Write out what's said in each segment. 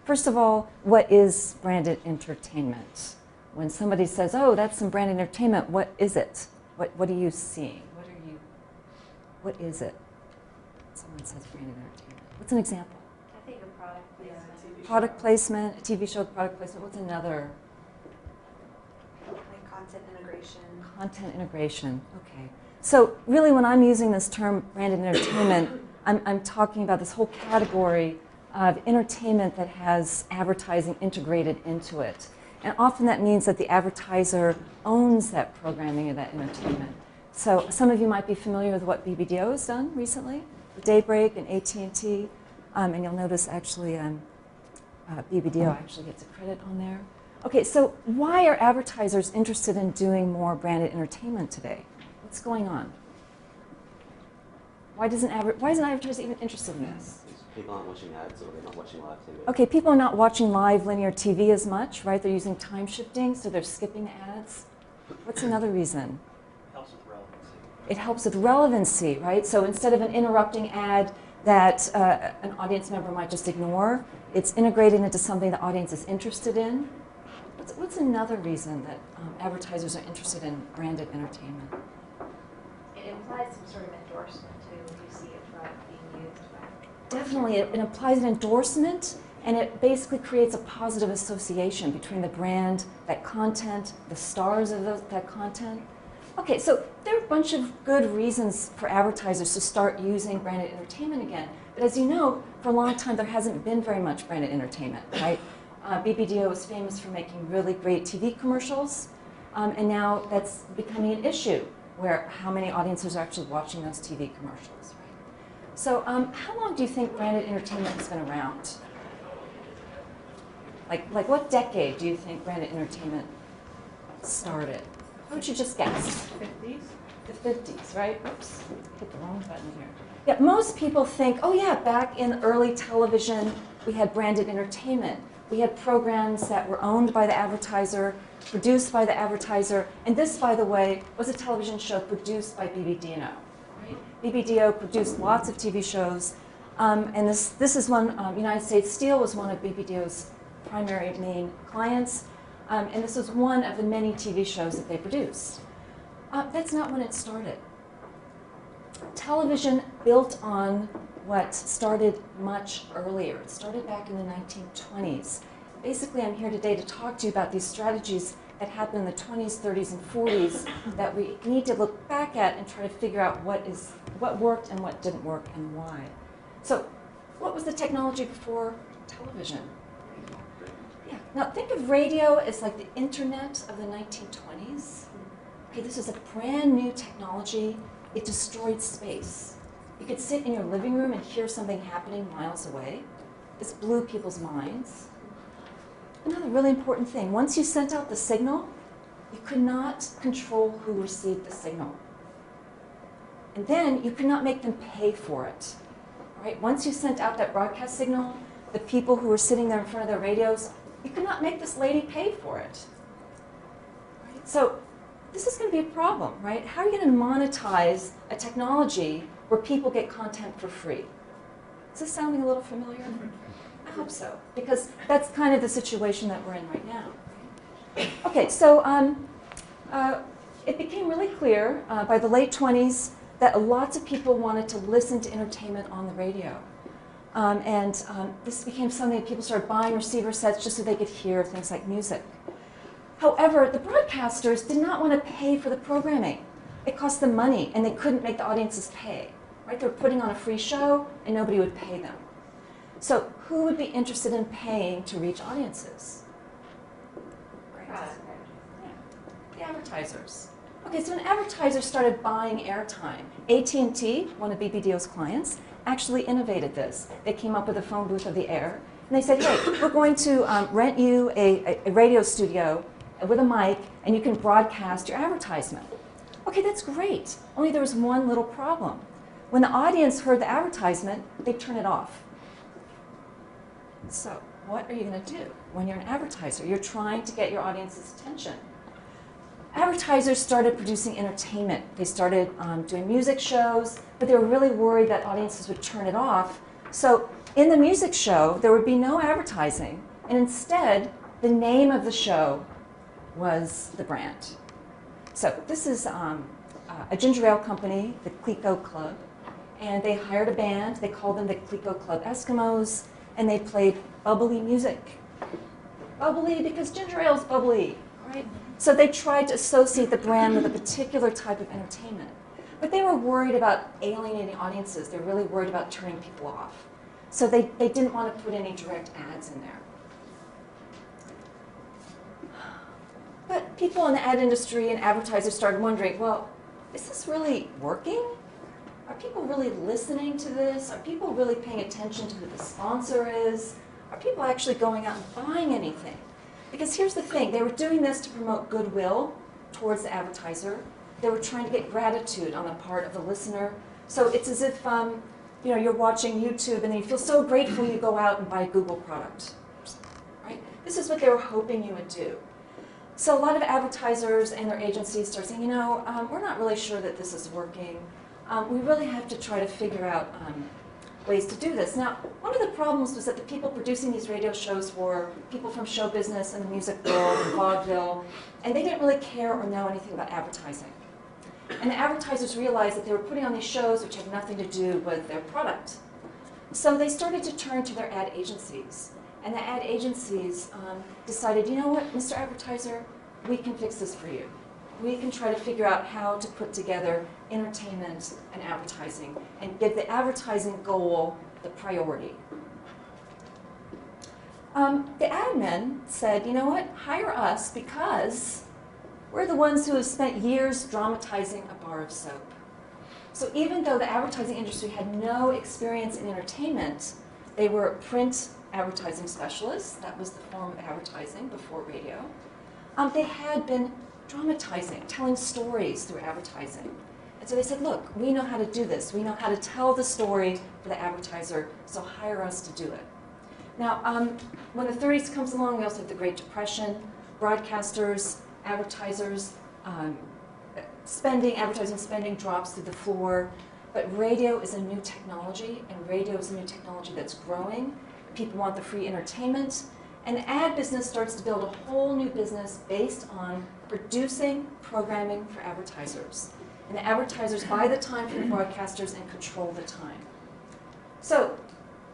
First of all, what is branded entertainment? When somebody says, oh, that's some branded entertainment, what is it? What are you seeing? What is it? Someone says branded entertainment. What's an example? I think a product placement. Product placement, a TV show product placement. What's another? Like content integration. Content integration, okay. So really when I'm using this term branded entertainment, I'm talking about this whole category of entertainment that has advertising integrated into it. And often that means that the advertiser owns that programming or that entertainment. So some of you might be familiar with what BBDO has done recently, Daybreak and AT&T, and you'll notice actually BBDO actually gets a credit on there. Okay, so why are advertisers interested in doing more branded entertainment today? What's going on? Why is an advertiser even interested in this? People aren't watching ads, or they're not watching live TV. Okay, people are not watching live linear TV as much, right? They're using time shifting, so they're skipping ads. What's another reason? It helps with relevancy. It helps with relevancy, right? So instead of an interrupting ad that an audience member might just ignore, it's integrated into something the audience is interested in. What's another reason that advertisers are interested in branded entertainment? It implies some sort of endorsement too when you see a product being used by. Definitely, it implies an endorsement, and it basically creates a positive association between the brand, that content, the stars of that content. Okay, so there are a bunch of good reasons for advertisers to start using branded entertainment again. But as you know, for a long time there hasn't been very much branded entertainment, right? BBDO is famous for making really great TV commercials, and now that's becoming an issue, where how many audiences are actually watching those TV commercials, right? So how long do you think branded entertainment has been around? Like what decade do you think branded entertainment started? How would you just guess? 50s? The 50s, right? Oops, hit the wrong button here. Yeah, most people think, oh yeah, back in early television, we had branded entertainment. We had programs that were owned by the advertiser, produced by the advertiser, and this, by the way, was a television show produced by BBDO. Right? BBDO produced lots of TV shows, and this is one, United States Steel was one of BBDO's primary main clients, and this was one of the many TV shows that they produced. That's not when it started. Television built on what started much earlier. It started back in the 1920s. Basically, I'm here today to talk to you about these strategies that happened in the 20s, 30s, and 40s that we need to look back at and try to figure out what worked and what didn't work and why. So, what was the technology before television? Yeah. Now, think of radio as like the internet of the 1920s. Okay, this is a brand new technology. It destroyed space. You could sit in your living room and hear something happening miles away. This blew people's minds. Another really important thing, once you sent out the signal, you could not control who received the signal. And then you could not make them pay for it. Right? Once you sent out that broadcast signal, the people who were sitting there in front of their radios, you could not make this lady pay for it. Right? So this is going to be a problem, right? How are you going to monetize a technology where people get content for free? Is this sounding a little familiar? I hope so, because that's kind of the situation that we're in right now. Okay, so it became really clear by the late 20s that lots of people wanted to listen to entertainment on the radio. This became something that people started buying receiver sets just so they could hear things like music. However, the broadcasters did not want to pay for the programming. It cost them money, and they couldn't make the audiences pay. Right? They were putting on a free show, and nobody would pay them. So who would be interested in paying to reach audiences? Right. Yeah. The advertisers. Okay, so an advertiser started buying airtime. AT&T, one of BBDO's clients, actually innovated this. They came up with a phone booth of the air, and they said, hey, we're going to rent you a radio studio with a mic, and you can broadcast your advertisement. Okay, that's great. Only there was one little problem. When the audience heard the advertisement, they'd turn it off. So what are you going to do when you're an advertiser? You're trying to get your audience's attention. Advertisers started producing entertainment. They started doing music shows, but they were really worried that audiences would turn it off. So in the music show, there would be no advertising, and instead, the name of the show was the brand. So this is a ginger ale company, the Clico Club, and they hired a band. They called them the Clico Club Eskimos, and they played bubbly music. Bubbly because ginger ale is bubbly, right? So they tried to associate the brand with a particular type of entertainment. But they were worried about alienating audiences. They were really worried about turning people off. So they didn't want to put any direct ads in there. But people in the ad industry and advertisers started wondering, well, is this really working? Are people really listening to this? Are people really paying attention to who the sponsor is? Are people actually going out and buying anything? Because here's the thing, they were doing this to promote goodwill towards the advertiser. They were trying to get gratitude on the part of the listener. So it's as if you're watching YouTube and you feel so grateful you go out and buy a Google product. Right? This is what they were hoping you would do. So a lot of advertisers and their agencies start saying, we're not really sure that this is working. We really have to try to figure out ways to do this. Now, one of the problems was that the people producing these radio shows were people from show business and the music world and vaudeville, and they didn't really care or know anything about advertising. And the advertisers realized that they were putting on these shows which had nothing to do with their product. So they started to turn to their ad agencies. And the ad agencies decided, you know what, Mr. Advertiser, we can fix this for you. We can try to figure out how to put together entertainment and advertising and give the advertising goal the priority. The ad men said, you know what, hire us because we're the ones who have spent years dramatizing a bar of soap. So even though the advertising industry had no experience in entertainment, they were print advertising specialists. That was the form of advertising before radio. They had been dramatizing, telling stories through advertising. And so they said, look, we know how to do this. We know how to tell the story for the advertiser, so hire us to do it. Now, when the 30s comes along, we also have the Great Depression. Broadcasters, advertisers, advertising spending drops through the floor. But radio is a new technology, and radio is a new technology that's growing. People want the free entertainment. And the ad business starts to build a whole new business based on producing programming for advertisers. And the advertisers buy the time from the broadcasters and control the time. So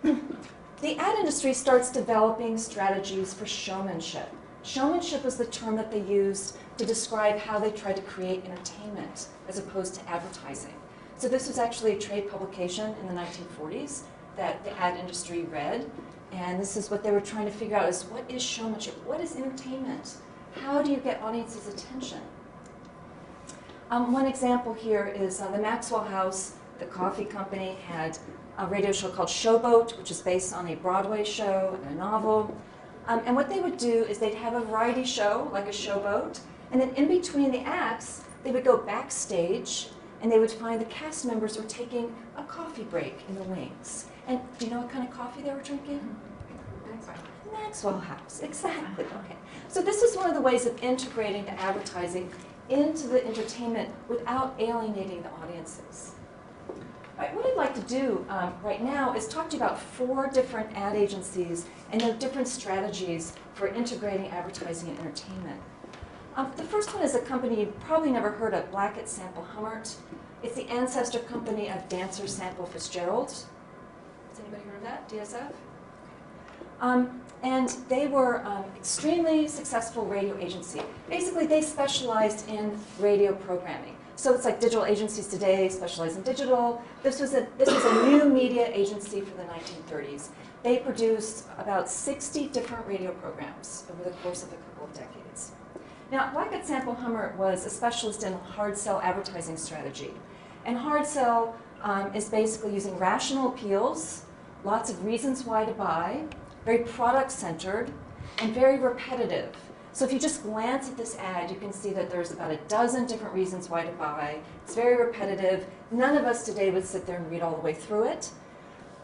the ad industry starts developing strategies for showmanship. Showmanship was the term that they used to describe how they tried to create entertainment as opposed to advertising. So this was actually a trade publication in the 1940s that the ad industry read. And this is what they were trying to figure out is what is showmanship? What is entertainment? How do you get audiences' attention? One example here is the Maxwell House, the coffee company, had a radio show called Showboat, which is based on a Broadway show and a novel. And what they would do is they'd have a variety show, like a showboat, and then in between the acts, they would go backstage and they would find the cast members were taking a coffee break in the wings. And do you know what kind of coffee they were drinking? Maxwell House, exactly. Okay. So this is one of the ways of integrating the advertising into the entertainment without alienating the audiences. All right, what I'd like to do right now is talk to you about 4 different ad agencies and their different strategies for integrating advertising and entertainment. The first one is a company you've probably never heard of, Blackett Sample Hummert. It's the ancestor company of Dancer Sample Fitzgerald. Has anybody heard of that, DSF? And they were extremely successful radio agency. Basically, they specialized in radio programming. So it's like digital agencies today specialize in digital. This was a new media agency for the 1930s. They produced about 60 different radio programs over the course of a couple of decades. Now, Blackett Sample Hummert was a specialist in hard sell advertising strategy. And hard sell is basically using rational appeals, lots of reasons why to buy, very product-centered, and very repetitive. So if you just glance at this ad, you can see that there's about a dozen different reasons why to buy. It's very repetitive. None of us today would sit there and read all the way through it.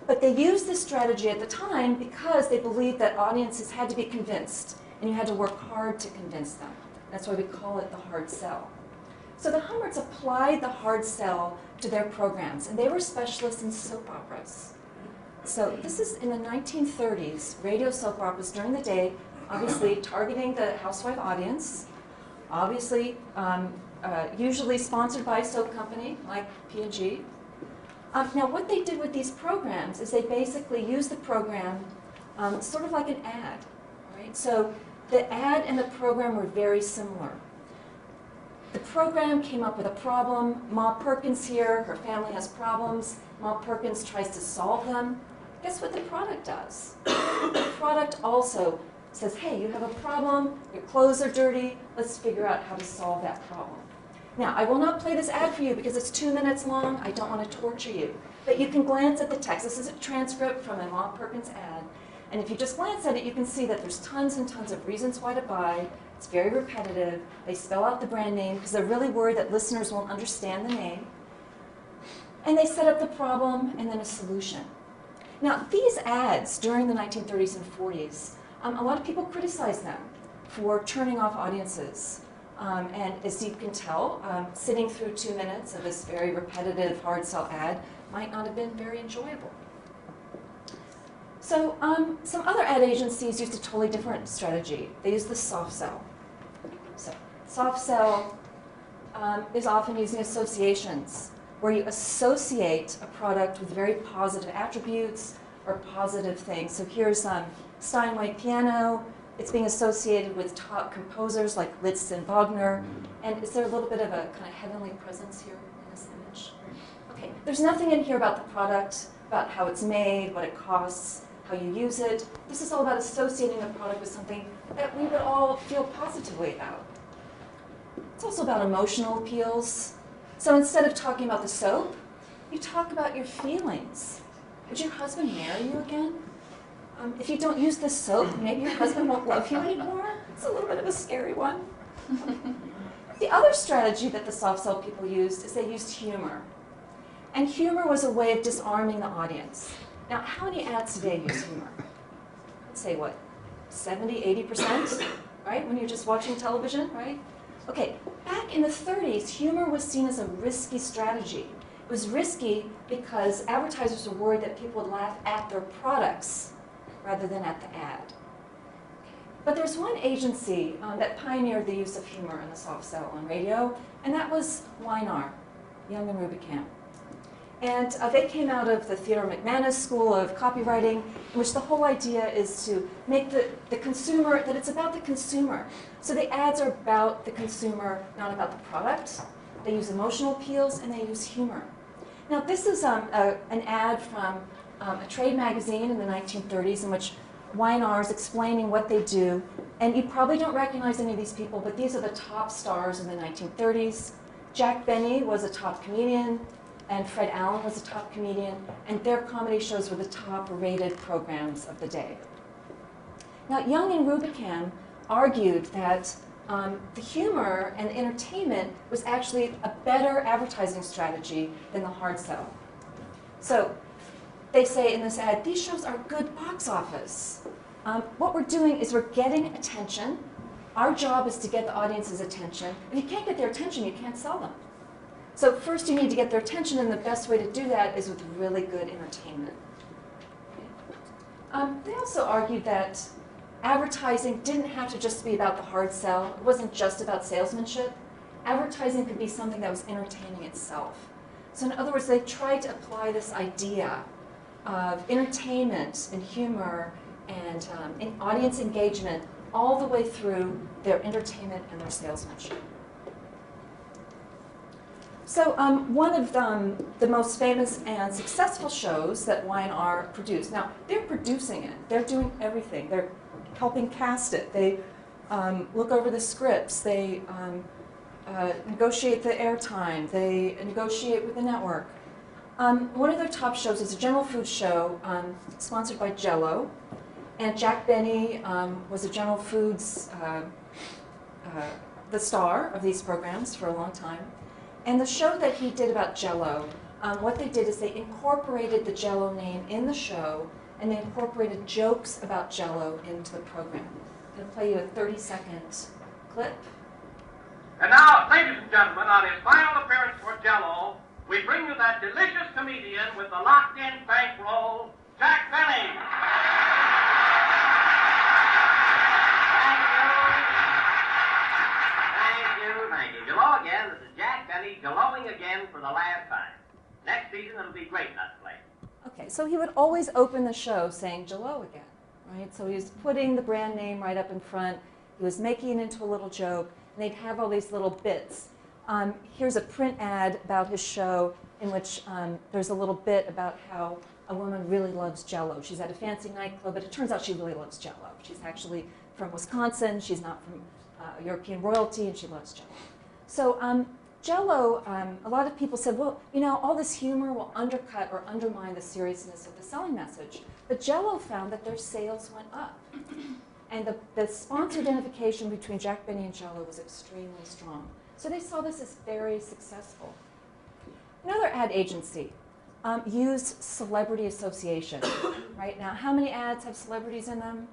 But they used this strategy at the time because they believed that audiences had to be convinced, and you had to work hard to convince them. That's why we call it the hard sell. So the Hummerts applied the hard sell to their programs, and they were specialists in soap operas. So this is in the 1930s, radio soap operas during the day, obviously targeting the housewife audience, obviously usually sponsored by a soap company like P&G. Now what they did with these programs is they basically used the program sort of like an ad, right? So the ad and the program were very similar. The program came up with a problem. Ma Perkins here, her family has problems. Ma Perkins tries to solve them. Guess what the product does? The product also says, hey, you have a problem, your clothes are dirty, let's figure out how to solve that problem. Now, I will not play this ad for you because it's 2 minutes long. I don't want to torture you. But you can glance at the text. This is a transcript from a Ma Perkins ad. And if you just glance at it, you can see that there's tons and tons of reasons why to buy. It's very repetitive. They spell out the brand name because they're really worried that listeners won't understand the name. And they set up the problem and then a solution. Now, these ads during the 1930s and 40s, a lot of people criticized them for turning off audiences. And as you can tell, sitting through 2 minutes of this very repetitive hard sell ad might not have been very enjoyable. So some other ad agencies used a totally different strategy. They used the soft sell. So soft sell is often using associations, where you associate a product with very positive attributes or positive things. So here's Steinway piano. It's being associated with top composers like Liszt and Wagner. And is there a little bit of a kind of heavenly presence here in this image? Okay, there's nothing in here about the product, about how it's made, what it costs, how you use it. This is all about associating the product with something that we would all feel positively about. It's also about emotional appeals. So instead of talking about the soap, you talk about your feelings. Would your husband marry you again? If you don't use this soap, maybe your husband won't love you anymore. It's a little bit of a scary one. The other strategy that the soft sell people used is they used humor. And humor was a way of disarming the audience. Now, how many ads today use humor? Let's say what, 70, 80%, right? When you're just watching television, right? Okay, back in the 30s, humor was seen as a risky strategy. It was risky because advertisers were worried that people would laugh at their products rather than at the ad. But there's one agency that pioneered the use of humor in the soft sell on radio, and that was Weinar, Young and Rubicam. And they came out of the Theodore McManus School of Copywriting, in which the whole idea is to make the consumer, that it's about the consumer. So the ads are about the consumer, not about the product. They use emotional appeals and they use humor. Now this is an ad from a trade magazine in the 1930s in which Weinar is explaining what they do. And you probably don't recognize any of these people, but these are the top stars in the 1930s. Jack Benny was a top comedian, and Fred Allen was a top comedian, and their comedy shows were the top-rated programs of the day. Now, Young and Rubicam argued that the humor and the entertainment was actually a better advertising strategy than the hard sell. So they say in this ad, these shows are good box office. What we're doing is we're getting attention. Our job is to get the audience's attention. If you can't get their attention, you can't sell them. So first you need to get their attention, and the best way to do that is with really good entertainment. They also argued that advertising didn't have to just be about the hard sell. It wasn't just about salesmanship. Advertising could be something that was entertaining itself. So in other words, they tried to apply this idea of entertainment and humor and audience engagement all the way through their entertainment and their salesmanship. So one of the most famous and successful shows that Weinar produced. Now, they're producing it. They're doing everything. They're helping cast it. They look over the scripts. They negotiate the airtime. They negotiate with the network. One of their top shows is a general food show sponsored by Jell-O. And Jack Benny was a General Foods, the star of these programs for a long time. And the show that he did about Jell-O, what they did is they incorporated the Jell-O name in the show, and they incorporated jokes about Jell-O into the program. I'm going to play you a 30-second clip. And now, ladies and gentlemen, on his final appearance for Jell-O, we bring you that delicious comedian with the locked-in bankroll, Jack Okay, so he would always open the show saying Jell-O again, right? So he was putting the brand name right up in front. He was making it into a little joke, and they'd have all these little bits. Here's a print ad about his show in which there's a little bit about how a woman really loves Jell-O. She's at a fancy nightclub, but it turns out she really loves Jell-O. She's actually from Wisconsin. She's not from European royalty, and she loves Jell-O. So Jell-O, a lot of people said, well, you know, all this humor will undercut or undermine the seriousness of the selling message. But Jell-O found that their sales went up. And the sponsor identification between Jack Benny and Jell-O was extremely strong. So they saw this as very successful. Another ad agency used celebrity association. Right now, how many ads have celebrities in them?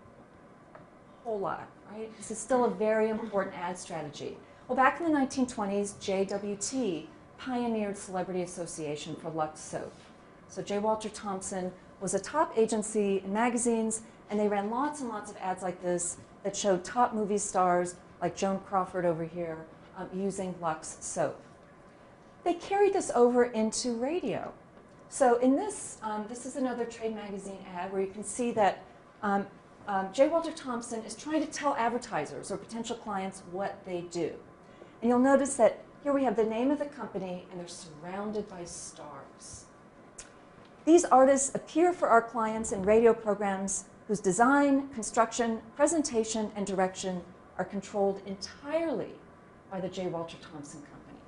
A whole lot, right? This is still a very important ad strategy. Well, back in the 1920s, JWT pioneered celebrity association for Lux soap. So J. Walter Thompson was a top agency in magazines, and they ran lots and lots of ads like this that showed top movie stars like Joan Crawford over here using Lux soap. They carried this over into radio. So in this, this is another trade magazine ad where you can see that J. Walter Thompson is trying to tell advertisers or potential clients what they do. And you'll notice that here we have the name of the company, and they're surrounded by stars. These artists appear for our clients in radio programs whose design, construction, presentation, and direction are controlled entirely by the J. Walter Thompson Company.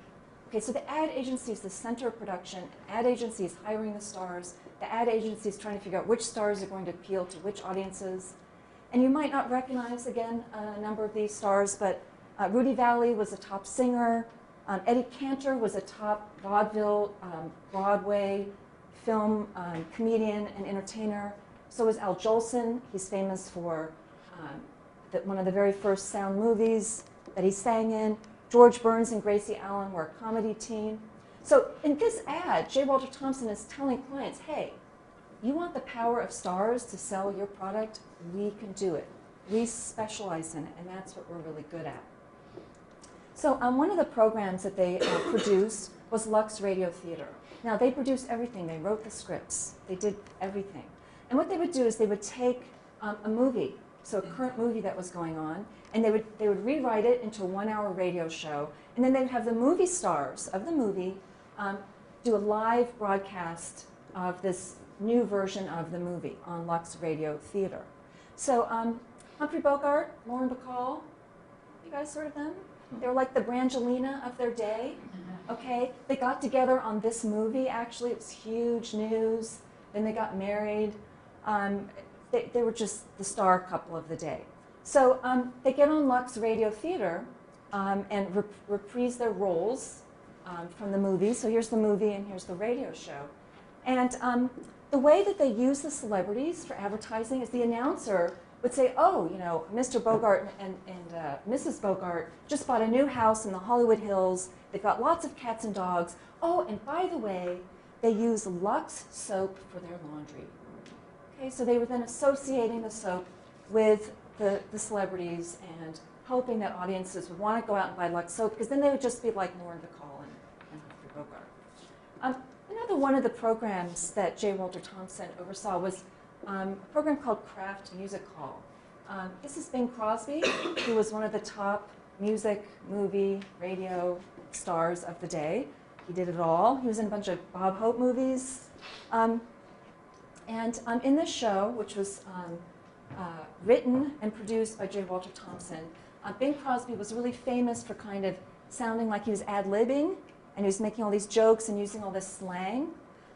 Okay, so the ad agency is the center of production. Ad agency is hiring the stars. The ad agency is trying to figure out which stars are going to appeal to which audiences. And you might not recognize, again, a number of these stars, but Rudy Valley was a top singer. Eddie Cantor was a top vaudeville, Broadway film comedian and entertainer. So was Al Jolson. He's famous for one of the very first sound movies that he sang in. George Burns and Gracie Allen were a comedy team. So in this ad, J. Walter Thompson is telling clients, hey, you want the power of stars to sell your product? We can do it. We specialize in it, and that's what we're really good at. So one of the programs that they produced was Lux Radio Theater. Now, they produced everything. They wrote the scripts. They did everything. And what they would do is they would take a movie, so a current movie that was going on, and they would rewrite it into a 1-hour radio show, and then they'd have the movie stars of the movie do a live broadcast of this new version of the movie on Lux Radio Theater. So Humphrey Bogart, Lauren Bacall, you guys heard of them? They were like the Brangelina of their day, okay? They got together on this movie, actually. It was huge news. Then they got married. They were just the star couple of the day. So they get on Lux Radio Theater and reprise their roles from the movie. So here's the movie and here's the radio show. And the way that they use the celebrities for advertising is the announcer would say, oh, you know, Mr. Bogart and Mrs. Bogart just bought a new house in the Hollywood Hills. They've got lots of cats and dogs. Oh, and by the way, they use Lux soap for their laundry. Okay, so they were then associating the soap with the celebrities and hoping that audiences would want to go out and buy Lux soap, because then they would just be like Lauren Bacall and Humphrey Bogart. Another one of the programs that J. Walter Thompson oversaw was a program called Kraft Music Hall. This is Bing Crosby, who was one of the top music, movie, radio stars of the day. He did it all. He was in a bunch of Bob Hope movies. And in this show, which was written and produced by J. Walter Thompson, Bing Crosby was really famous for kind of sounding like he was ad-libbing, and he was making all these jokes and using all this slang.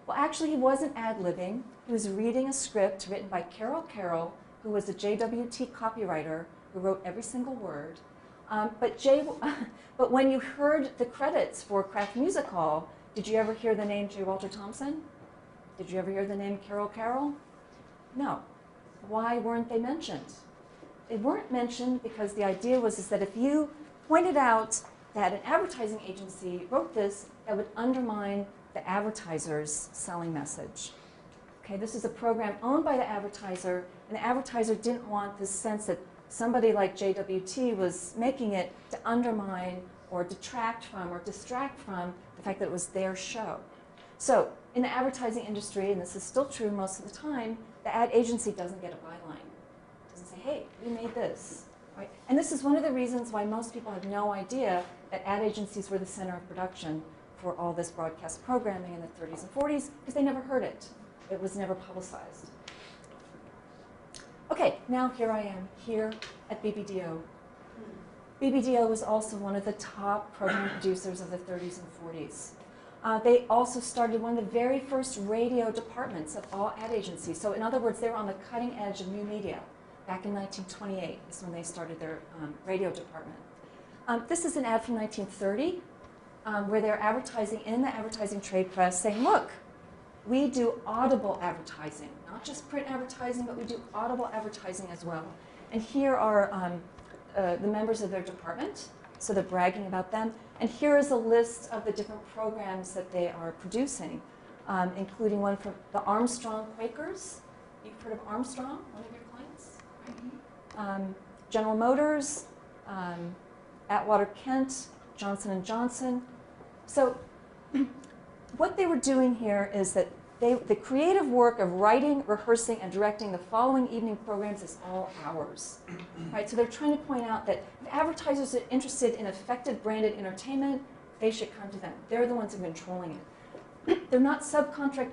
Well, actually, he wasn't ad-libbing. He was reading a script written by Carol, who was a JWT copywriter who wrote every single word. But when you heard the credits for Kraft Music Hall, did you ever hear the name J. Walter Thompson? Did you ever hear the name Carol? No. Why weren't they mentioned? They weren't mentioned because the idea was that if you pointed out that an advertising agency wrote this, that would undermine the advertiser's selling message. Okay, this is a program owned by the advertiser, and the advertiser didn't want this sense that somebody like JWT was making it to undermine or detract from or distract from the fact that it was their show. So in the advertising industry, and this is still true most of the time, the ad agency doesn't get a byline. It doesn't say, hey, we made this. Right? And this is one of the reasons why most people have no idea that ad agencies were the center of production for all this broadcast programming in the 30s and 40s, because they never heard it. It was never publicized. Okay, now here I am, here at BBDO. BBDO was also one of the top program producers of the 30s and 40s. They also started one of the very first radio departments of all ad agencies. So in other words, they were on the cutting edge of new media. Back in 1928 is when they started their radio department. This is an ad from 1930 where they're advertising in the advertising trade press saying, look, we do audible advertising, not just print advertising, but we do audible advertising as well. And here are the members of their department, so they're bragging about them. And here is a list of the different programs that they are producing, including one from the Armstrong Quakers. You've heard of Armstrong, one of your clients? Mm-hmm. General Motors, Atwater Kent, Johnson & Johnson. So what they were doing here is that the creative work of writing, rehearsing, and directing the following evening programs is all ours. Right? So they're trying to point out that if advertisers are interested in effective branded entertainment, they should come to them. They're the ones who are controlling it. They're not subcontracting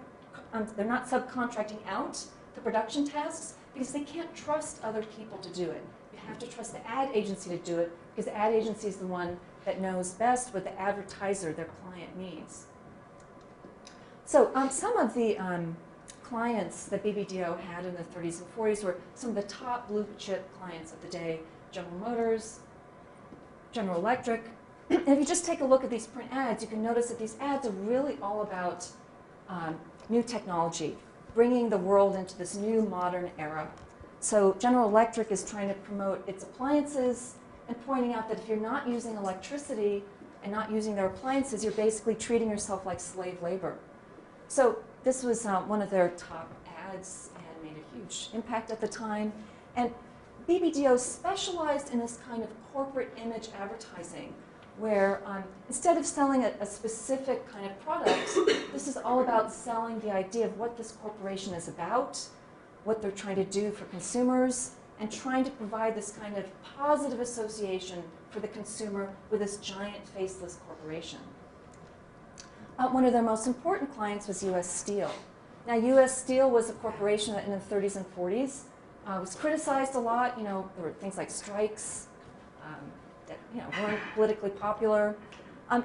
out the production tasks because they can't trust other people to do it. You have to trust the ad agency to do it because the ad agency is the one that knows best what the advertiser, their client, needs. So some of the clients that BBDO had in the 30s and 40s were some of the top blue chip clients of the day: General Motors, General Electric. And if you just take a look at these print ads, you can notice that these ads are really all about new technology, bringing the world into this new modern era. So General Electric is trying to promote its appliances and pointing out that if you're not using electricity and not using their appliances, you're basically treating yourself like slave labor. So this was one of their top ads and made a huge impact at the time. And BBDO specialized in this kind of corporate image advertising where instead of selling a specific kind of product, this is all about selling the idea of what this corporation is about, what they're trying to do for consumers, and trying to provide this kind of positive association for the consumer with this giant faceless corporation. One of their most important clients was U.S. Steel. Now, U.S. Steel was a corporation that in the 30s and 40s was criticized a lot. You know, there were things like strikes that weren't politically popular.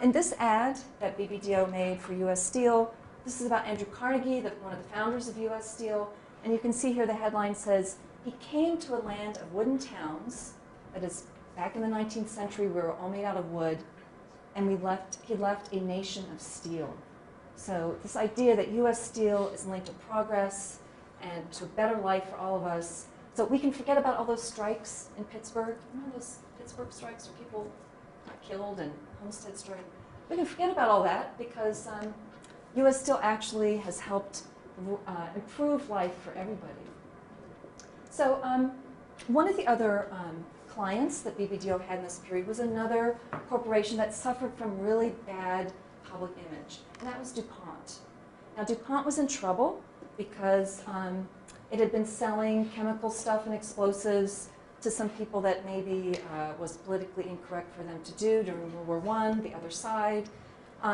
In this ad that BBDO made for U.S. Steel, this is about Andrew Carnegie, one of the founders of U.S. Steel. And you can see here the headline says, he came to a land of wooden towns, that is, back in the 19th century, we were all made out of wood, and he left a nation of steel. So this idea that U.S. Steel is linked to progress and to a better life for all of us. So we can forget about all those strikes in Pittsburgh. Remember those Pittsburgh strikes where people got killed and Homestead strike? We can forget about all that because U.S. Steel actually has helped improve life for everybody. So one of the other clients that BBDO had in this period was another corporation that suffered from really bad public image, and that was DuPont. Now, DuPont was in trouble because it had been selling chemical stuff and explosives to some people that maybe was politically incorrect for them to do during World War I, the other side.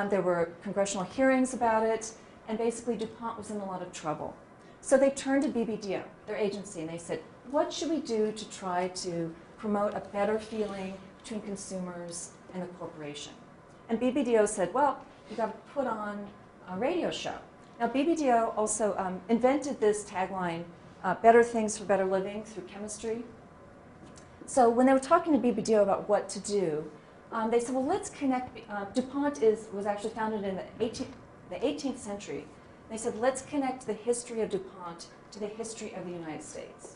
There were congressional hearings about it, and basically DuPont was in a lot of trouble. So they turned to BBDO, their agency, and they said, what should we do to try to promote a better feeling between consumers and the corporation? And BBDO said, well, you've got to put on a radio show. Now, BBDO also invented this tagline, better things for better living through chemistry. So when they were talking to BBDO about what to do, they said, well, let's connect. DuPont was actually founded in the 18th century. They said, let's connect the history of DuPont to the history of the United States.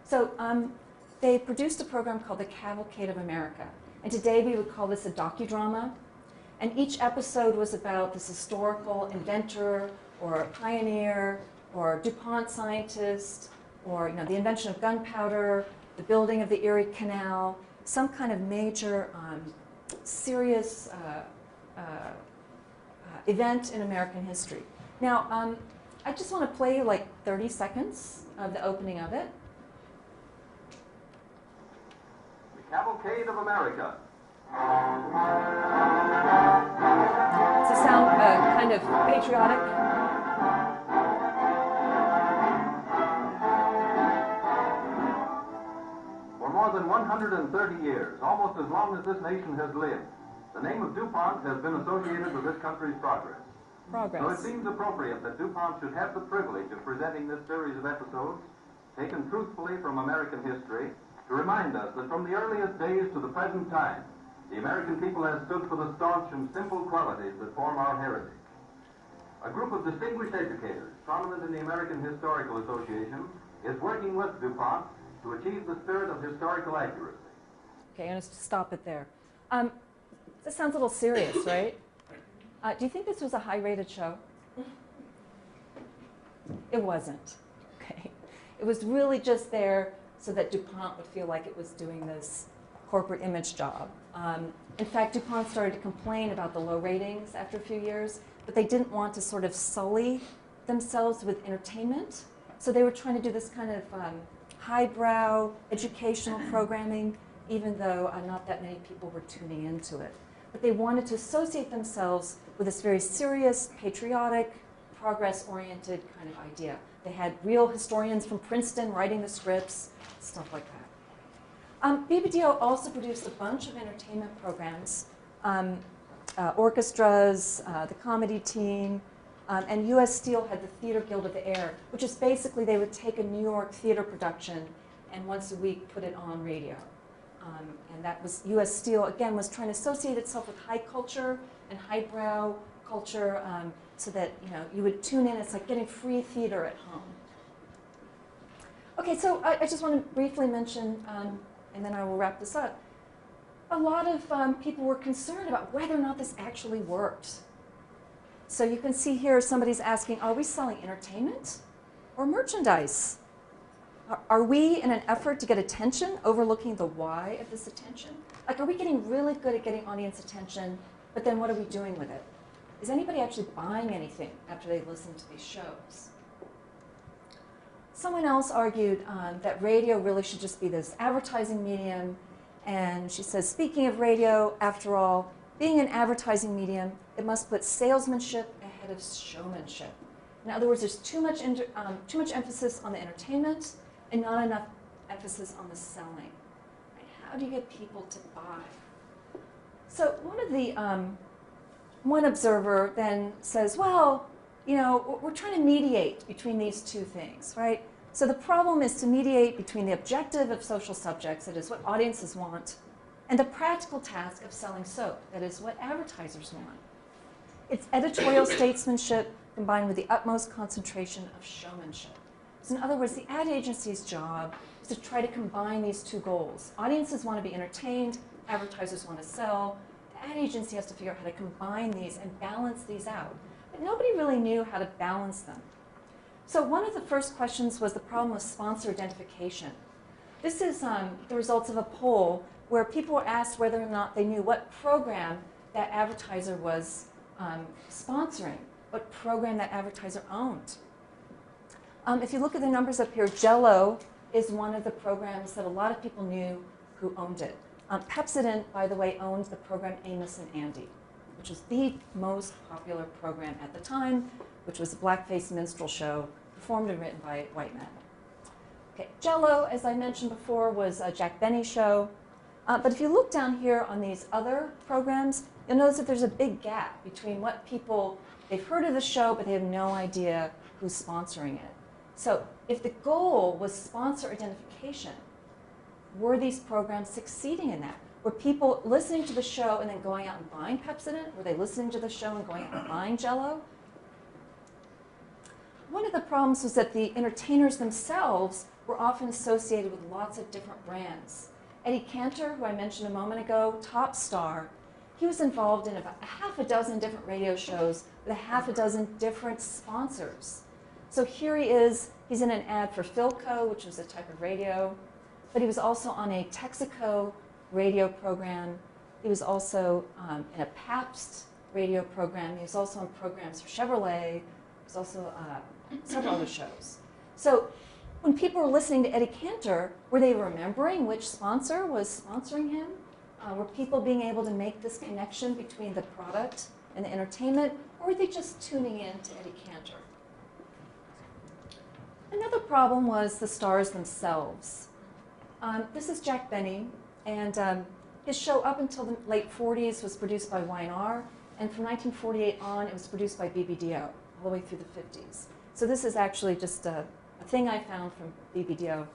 So they produced a program called The Cavalcade of America. And today we would call this a docudrama. And each episode was about this historical inventor or a pioneer or DuPont scientist or the invention of gunpowder, the building of the Erie Canal, some kind of major serious event in American history. Now, I just want to play you like 30 seconds of the opening of it. The Cavalcade of America. Does it sound kind of patriotic? For more than 130 years, almost as long as this nation has lived, the name of DuPont has been associated with this country's progress. So it seems appropriate that DuPont should have the privilege of presenting this series of episodes, taken truthfully from American history, to remind us that from the earliest days to the present time, the American people have stood for the staunch and simple qualities that form our heritage. A group of distinguished educators, prominent in the American Historical Association, is working with DuPont to achieve the spirit of historical accuracy. Okay, I'm going to stop it there. This sounds a little serious, right? Do you think this was a high-rated show? It wasn't. Okay. It was really just there so that DuPont would feel like it was doing this corporate image job. In fact, DuPont started to complain about the low ratings after a few years, but they didn't want to sort of sully themselves with entertainment. So they were trying to do this kind of highbrow educational programming, even though not that many people were tuning into it. But they wanted to associate themselves with this very serious, patriotic, progress-oriented kind of idea. They had real historians from Princeton writing the scripts, stuff like that. BBDO also produced a bunch of entertainment programs, orchestras, the comedy team, and U.S. Steel had the Theater Guild of the Air, which is basically they would take a New York theater production and once a week put it on radio. And that was, U.S. Steel, again, was trying to associate itself with high culture and highbrow culture so that, you would tune in. It's like getting free theater at home. Okay, so I just want to briefly mention, and then I will wrap this up. A lot of people were concerned about whether or not this actually worked. So you can see here somebody's asking, are we selling entertainment or merchandise? Are we, in an effort to get attention, overlooking the why of this attention? Like, are we getting really good at getting audience attention, but then what are we doing with it? Is anybody actually buying anything after they listen to these shows? Someone else argued that radio really should just be this advertising medium, and she says, speaking of radio, after all, being an advertising medium, it must put salesmanship ahead of showmanship. In other words, there's too much emphasis on the entertainment and not enough emphasis on the selling. Right? How do you get people to buy? So one observer then says, well, we're trying to mediate between these two things, right? So the problem is to mediate between the objective of social subjects, that is what audiences want, and the practical task of selling soap, that is what advertisers want. It's editorial statesmanship combined with the utmost concentration of showmanship. So in other words, the ad agency's job is to try to combine these two goals. Audiences want to be entertained, advertisers want to sell. The ad agency has to figure out how to combine these and balance these out. But nobody really knew how to balance them. So one of the first questions was the problem of sponsor identification. This is the results of a poll where people were asked whether or not they knew what program that advertiser was sponsoring, what program that advertiser owned. If you look at the numbers up here, Jell-O is one of the programs that a lot of people knew who owned it. Pepsodent, by the way, owned the program Amos and Andy, which was the most popular program at the time, which was a blackface minstrel show performed and written by white men. Okay, Jell-O, as I mentioned before, was a Jack Benny show. But if you look down here on these other programs, you'll notice that there's a big gap between what people, they've heard of the show, but they have no idea who's sponsoring it. So if the goal was sponsor identification, were these programs succeeding in that? Were people listening to the show and then going out and buying Pepsodent? Were they listening to the show and going out and buying Jell-O? One of the problems was that the entertainers themselves were often associated with lots of different brands. Eddie Cantor, who I mentioned a moment ago, top star, he was involved in about a half a dozen different radio shows with a half a dozen different sponsors. So here he is, he's in an ad for Philco, which was a type of radio, but he was also on a Texaco radio program. He was also in a Pabst radio program. He was also on programs for Chevrolet, There's also several other shows. So when people were listening to Eddie Cantor, were they remembering which sponsor was sponsoring him? Were people being able to make this connection between the product and the entertainment, or were they just tuning in to Eddie Cantor? Another problem was the stars themselves. This is Jack Benny, and his show up until the late 40s was produced by Y&R, and from 1948 on, it was produced by BBDO, all the way through the 50s. So this is actually just a thing I found from BBDO,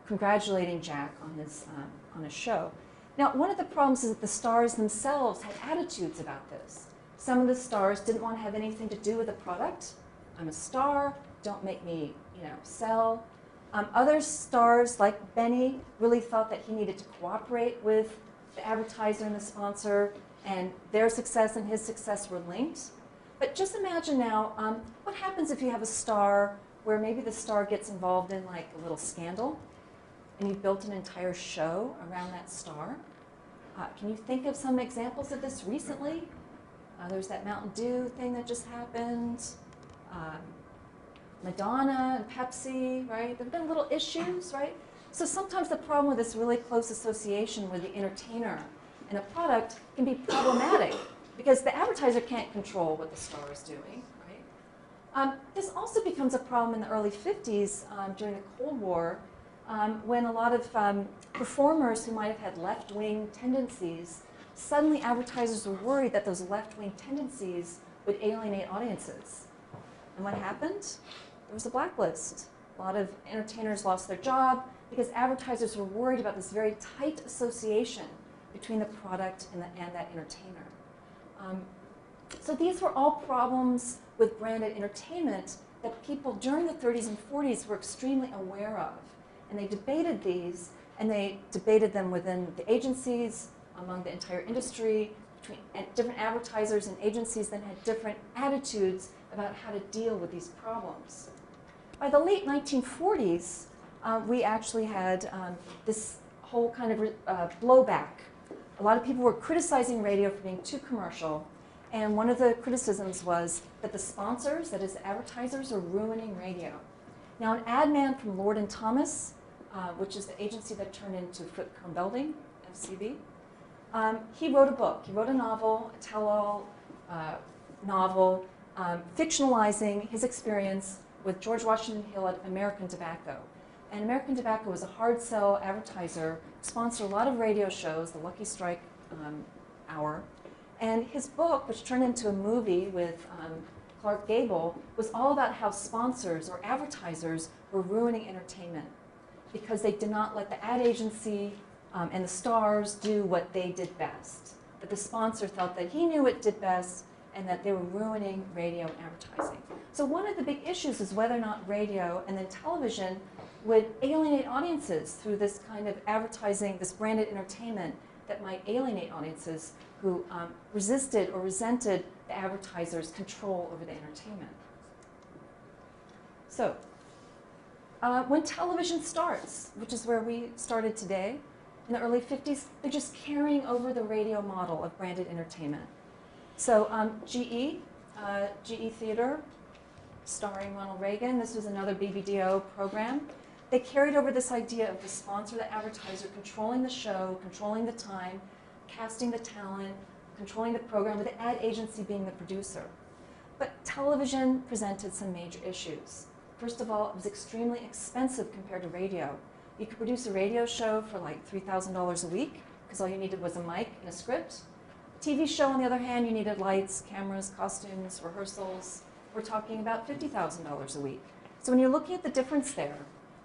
congratulating Jack on his show. Now, one of the problems is that the stars themselves had attitudes about this. Some of the stars didn't want to have anything to do with the product. I'm a star, don't make me, sell. Other stars, like Benny, really thought that he needed to cooperate with the advertiser and the sponsor, and their success and his success were linked. But just imagine now, what happens if you have a star where maybe the star gets involved in like a little scandal, and you've built an entire show around that star? Can you think of some examples of this recently? There's that Mountain Dew thing that just happened. Madonna and Pepsi, right? There have been little issues, right? So sometimes the problem with this really close association with the entertainer and a product can be problematic because the advertiser can't control what the star is doing, right? This also becomes a problem in the early 50s during the Cold War when a lot of performers who might have had left-wing tendencies, suddenly advertisers were worried that those left-wing tendencies would alienate audiences. And what happened? There was a blacklist. A lot of entertainers lost their job because advertisers were worried about this very tight association between the product and that entertainer. So these were all problems with branded entertainment that people during the 30s and 40s were extremely aware of. And they debated these, and they debated them within the agencies, among the entire industry, between different advertisers and agencies that had different attitudes about how to deal with these problems. By the late 1940s, we actually had this whole kind of blowback. A lot of people were criticizing radio for being too commercial, and one of the criticisms was that the sponsors, that is advertisers, are ruining radio. Now, an ad man from Lord & Thomas, which is the agency that turned into Footcomb Belding, FCB, he wrote a book. He wrote a novel, a tell-all novel, fictionalizing his experience with George Washington Hill at American Tobacco. And American Tobacco was a hard sell advertiser, sponsored a lot of radio shows, the Lucky Strike Hour. And his book, which turned into a movie with Clark Gable, was all about how sponsors or advertisers were ruining entertainment because they did not let the ad agency and the stars do what they did best. That the sponsor felt that he knew what did best and that they were ruining radio advertising. So one of the big issues is whether or not radio and then television would alienate audiences through this kind of advertising, this branded entertainment that might alienate audiences who resisted or resented the advertiser's control over the entertainment. So when television starts, which is where we started today, in the early 50s, they're just carrying over the radio model of branded entertainment. So GE Theater, starring Ronald Reagan, this was another BBDO program. They carried over this idea of the sponsor, the advertiser, controlling the show, controlling the time, casting the talent, controlling the program, with the ad agency being the producer. But television presented some major issues. First of all, it was extremely expensive compared to radio. You could produce a radio show for like $3,000 a week because all you needed was a mic and a script. A TV show, on the other hand, you needed lights, cameras, costumes, rehearsals. We're talking about $50,000 a week. So when you're looking at the difference there,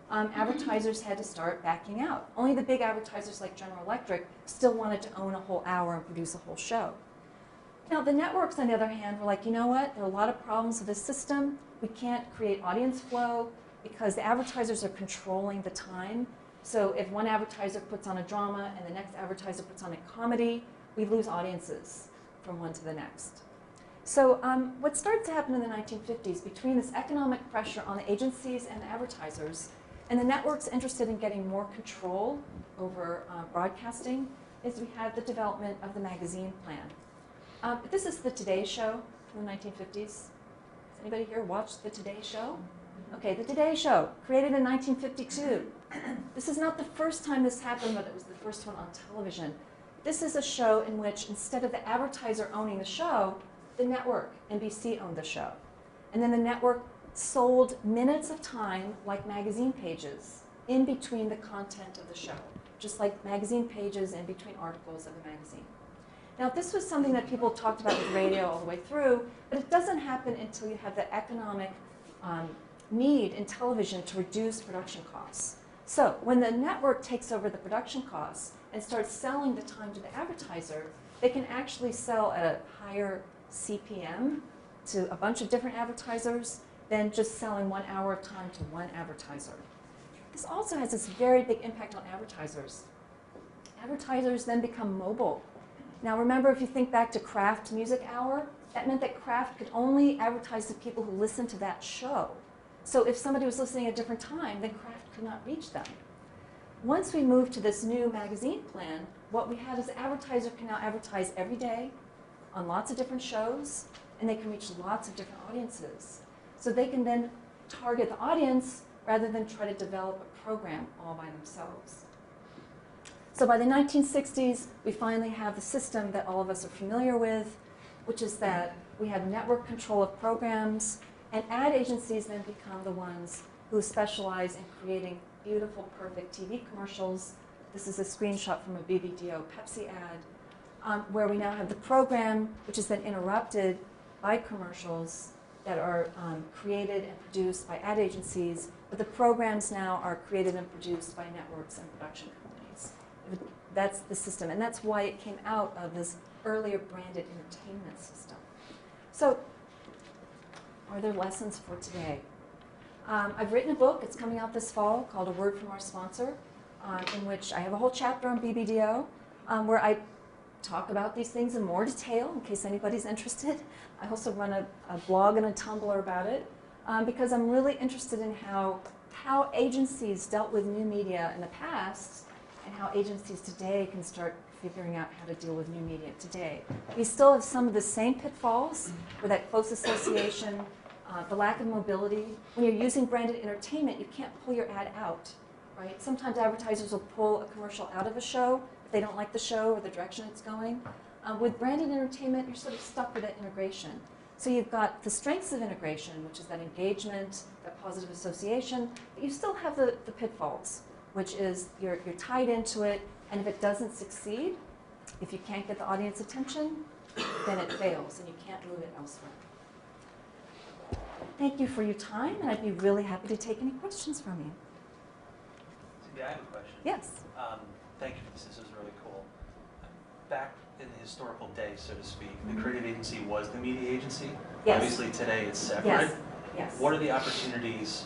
advertisers had to start backing out. Only the big advertisers like General Electric still wanted to own a whole hour and produce a whole show. Now the networks, on the other hand, were like, you know what, there are a lot of problems with this system. We can't create audience flow because the advertisers are controlling the time. So if one advertiser puts on a drama and the next advertiser puts on a comedy, we lose audiences from one to the next. So what started to happen in the 1950s, between this economic pressure on the agencies and the advertisers, and the networks interested in getting more control over broadcasting, is we had the development of the magazine plan. This is the Today Show from the 1950s. Does Anybody here watch the Today Show? Okay, the Today Show, created in 1952. This is not the first time this happened, but it was the first one on television. This is a show in which instead of the advertiser owning the show, the network, NBC, owned the show. And then the network sold minutes of time like magazine pages in between the content of the show, just like magazine pages in between articles of a magazine. Now, this was something that people talked about with radio all the way through, but it doesn't happen until you have the economic need in television to reduce production costs. So when the network takes over the production costs and starts selling the time to the advertiser, they can actually sell at a higher CPM to a bunch of different advertisers than just selling 1 hour of time to one advertiser. This also has this very big impact on advertisers. Advertisers then become mobile. Now remember, if you think back to Kraft Music Hour, that meant that Kraft could only advertise to people who listened to that show. So if somebody was listening at a different time, then Kraft could not reach them. Once we moved to this new magazine plan, what we had is the advertiser can now advertise every day on lots of different shows, and they can reach lots of different audiences. So they can then target the audience rather than try to develop a program all by themselves. So by the 1960s, we finally have the system that all of us are familiar with, which is that we have network control of programs, and ad agencies then become the ones who specialize in creating beautiful, perfect TV commercials. This is a screenshot from a BBDO Pepsi ad, where we now have the program, which is then interrupted by commercials that are created and produced by ad agencies, but the programs now are created and produced by networks and production companies. That's the system, and that's why it came out of this earlier branded entertainment system. So, are there lessons for today? I've written a book, it's coming out this fall, called A Word from Our Sponsor, in which I have a whole chapter on BBDO, where I talk about these things in more detail, in case anybody's interested. I also run a blog and a Tumblr about it, because I'm really interested in how agencies dealt with new media in the past, and how agencies today can start figuring out how to deal with new media today. We still have some of the same pitfalls with that close association, the lack of mobility. When you're using branded entertainment, you can't pull your ad out, right? Sometimes advertisers will pull a commercial out of a show if they don't like the show or the direction it's going. With branded entertainment, you're sort of stuck with that integration. So you've got the strengths of integration, which is that engagement, that positive association, but you still have the pitfalls, which is you're tied into it, and if it doesn't succeed, if you can't get the audience attention, then it fails, and you can't move it elsewhere. Thank you for your time, and I'd be really happy to take any questions from you. Cindy, I have a question. Yes. Thank you for this. This is really cool. Back in the historical day, so to speak, the creative agency was the media agency. Yes. Obviously, today it's separate. Yes. Yes. What are the opportunities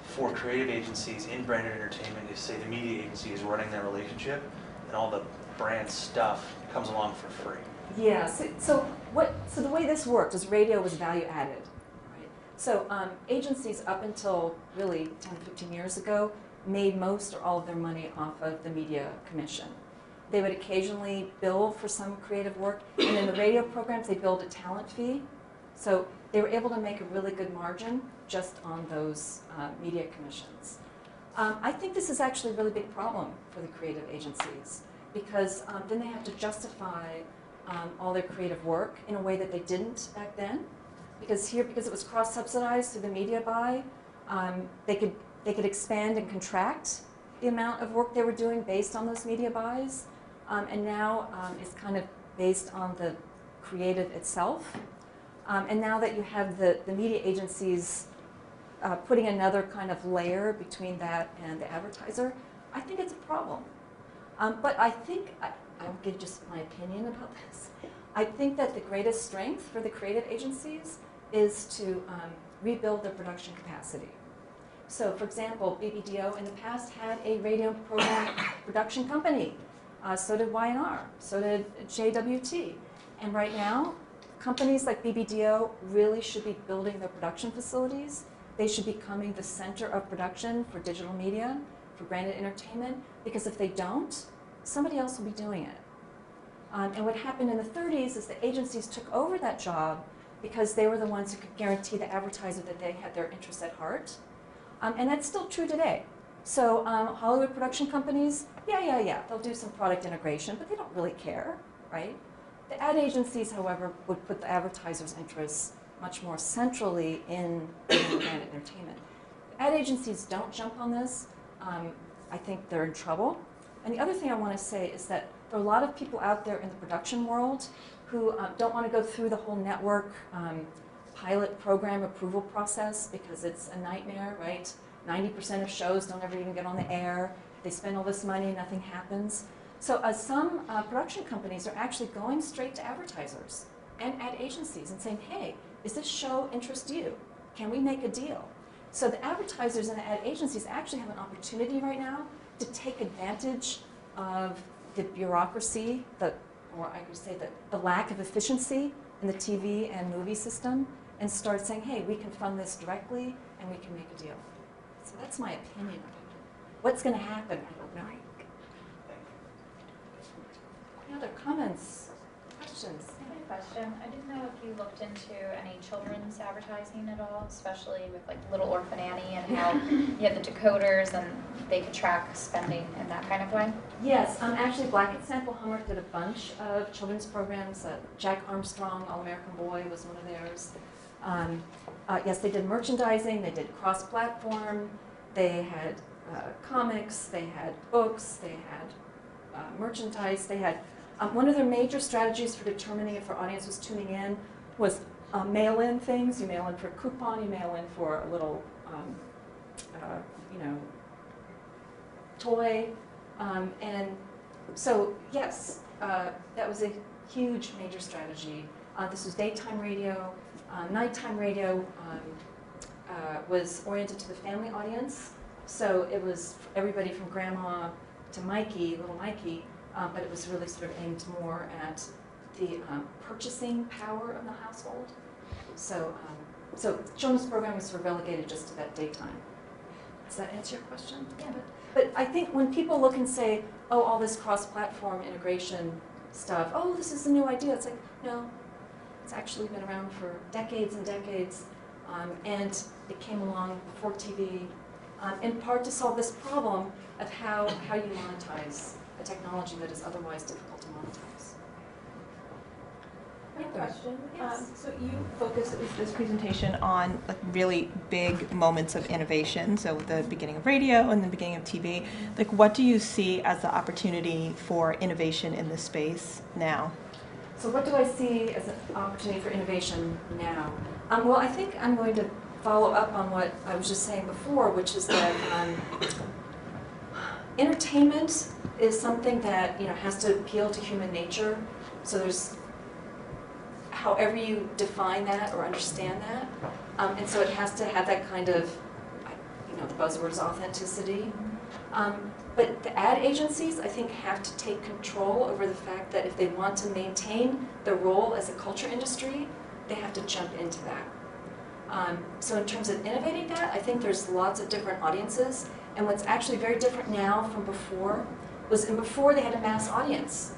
for creative agencies in branded entertainment if, say, the media agency is running their relationship and all the brand stuff comes along for free? Yeah, so the way this worked is radio was value added, right? So agencies up until really 10, 15 years ago made most or all of their money off of the media commission. They would occasionally bill for some creative work, and in the radio programs they billed a talent fee. So they were able to make a really good margin just on those media commissions. I think this is actually a really big problem for the creative agencies, because then they have to justify all their creative work in a way that they didn't back then. Because it was cross-subsidized through the media buy, they could expand and contract the amount of work they were doing based on those media buys. And now it's kind of based on the creative itself. And now that you have the media agencies putting another kind of layer between that and the advertiser, I think it's a problem. But I think, I'll give just my opinion about this. I think that the greatest strength for the creative agencies is to rebuild their production capacity. So, for example, BBDO in the past had a radio program production company. So did Y&R, so did JWT. And right now, companies like BBDO really should be building their production facilities. They should be becoming the center of production for digital media, for branded entertainment, because if they don't, somebody else will be doing it. And what happened in the 30s is the agencies took over that job because they were the ones who could guarantee the advertiser that they had their interests at heart. And that's still true today. So Hollywood production companies, yeah, they'll do some product integration, but they don't really care, right? The ad agencies, however, would put the advertiser's interests much more centrally in branded entertainment. Ad agencies don't jump on this. I think they're in trouble. And the other thing I want to say is that there are a lot of people out there in the production world who don't want to go through the whole network pilot program approval process because it's a nightmare, right? 90% of shows don't ever even get on the air. They spend all this money, nothing happens. So some production companies are actually going straight to advertisers and ad agencies and saying, hey, is this show interest you? Can we make a deal? So the advertisers and the ad agencies actually have an opportunity right now to take advantage of the bureaucracy, or I could say the lack of efficiency in the TV and movie system, and start saying, hey, we can fund this directly and we can make a deal. So that's my opinion of it. What's going to happen? I don't know. Any other comments, questions? I have a question. I didn't know if you looked into any children's advertising at all, especially with like Little Orphan Annie and how you had the decoders and they could track spending in that kind of way. Yes, actually Blackett Sample Homework did a bunch of children's programs. Jack Armstrong, All-American Boy was one of theirs. Yes, they did merchandising, they did cross-platform, they had comics, they had books, they had merchandise, they had one of their major strategies for determining if our audience was tuning in was mail-in things. You mail in for a coupon, you mail in for a little, toy. And so, yes, that was a huge major strategy. This was daytime radio. Nighttime radio was oriented to the family audience. So it was everybody from grandma to Mikey, little Mikey, but it was really sort of aimed more at the purchasing power of the household. So, so children's program was sort of relegated just to that daytime. Does that answer your question? Yeah. But I think when people look and say, oh, all this cross-platform integration stuff, oh, this is a new idea, it's like, no, it's actually been around for decades and decades, and it came along before TV, in part to solve this problem of how you monetize a technology that is otherwise difficult to monetize. I have a question. Yes. So you focused this presentation on like really big moments of innovation. So the beginning of radio and the beginning of TV. Like, what do you see as the opportunity for innovation in this space now? So what do I see as an opportunity for innovation now? Well, I think I'm going to follow up on what I was just saying before, which is that entertainment is something that has to appeal to human nature. So there's however you define that or understand that, and so it has to have that kind of, the buzzword is authenticity. But the ad agencies, I think, have to take control over the fact that if they want to maintain their role as a culture industry, they have to jump into that. So in terms of innovating that, I think there's lots of different audiences. And what's actually very different now from before was before they had a mass audience.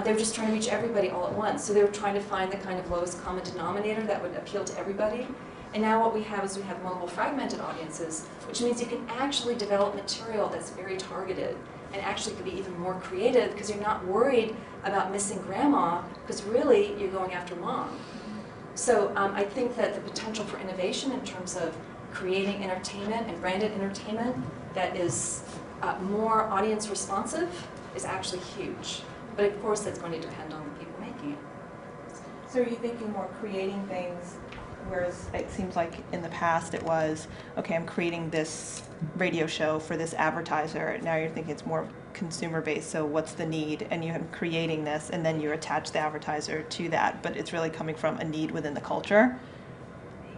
They were just trying to reach everybody all at once. So they were trying to find the kind of lowest common denominator that would appeal to everybody. And now what we have is we have multiple fragmented audiences, which means you can actually develop material that's very targeted and actually could be even more creative because you're not worried about missing grandma because really you're going after mom. So I think that the potential for innovation in terms of creating entertainment and branded entertainment that is more audience responsive is actually huge. But of course that's going to depend on the people making it. So are you thinking more creating things, whereas it seems like in the past it was, okay, I'm creating this radio show for this advertiser. Now you're thinking it's more consumer based, so what's the need? And you're creating this and then you attach the advertiser to that, but it's really coming from a need within the culture.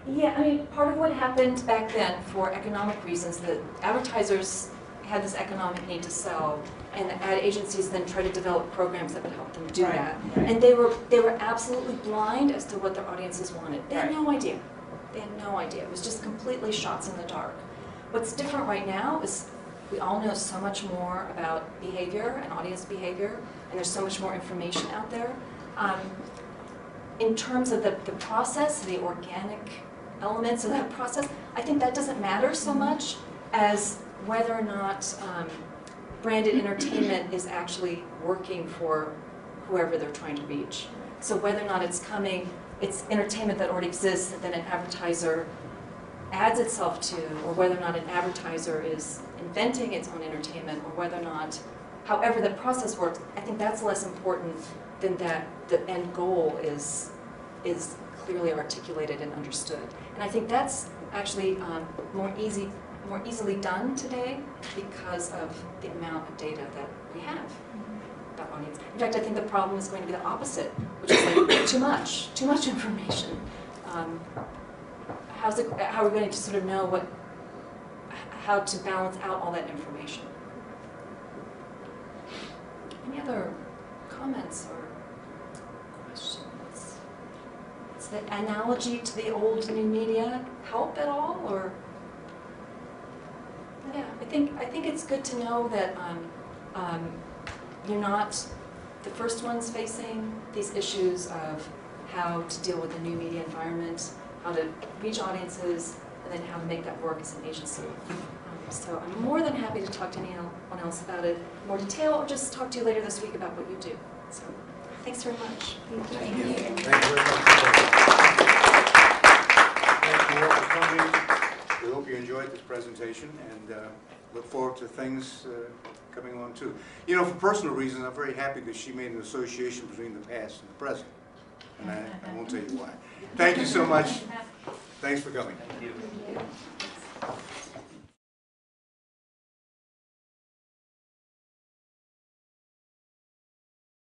Yeah, I mean, part of what happened back then for economic reasons, the advertisers had this economic need to sell, and the ad agencies then tried to develop programs that would help them do that. Right. And they were absolutely blind as to what their audiences wanted. They had no idea. They had no idea. It was just completely shots in the dark. What's different right now is we all know so much more about behavior and audience behavior, and there's so much more information out there. in terms of the process, the organic elements of that process, I think that doesn't matter so much as whether or not branded entertainment is actually working for whoever they're trying to reach. So whether or not it's entertainment that already exists that then an advertiser adds itself to, or whether or not an advertiser is inventing its own entertainment, or whether or not, however the process works, I think that's less important than that the end goal is clearly articulated and understood. And I think that's actually more easily done today because of the amount of data that we have about audience. In fact, I think the problem is going to be the opposite, which is like too much information. How are we going to sort of know how to balance out all that information? Any other comments or questions? Does the analogy to the old new media help at all, or? Yeah, I think it's good to know that you're not the first ones facing these issues of how to deal with the new media environment, how to reach audiences, and then how to make that work as an agency. So I'm more than happy to talk to anyone else about it in more detail, or just talk to you later this week about what you do. So thanks very much. Thank you. Thank you very much. Thank you all for coming. We hope you enjoyed this presentation and look forward to things coming on too. You know, for personal reasons, I'm very happy that she made an association between the past and the present. And I won't tell you why. Thank you so much. Thanks for coming. Thank you.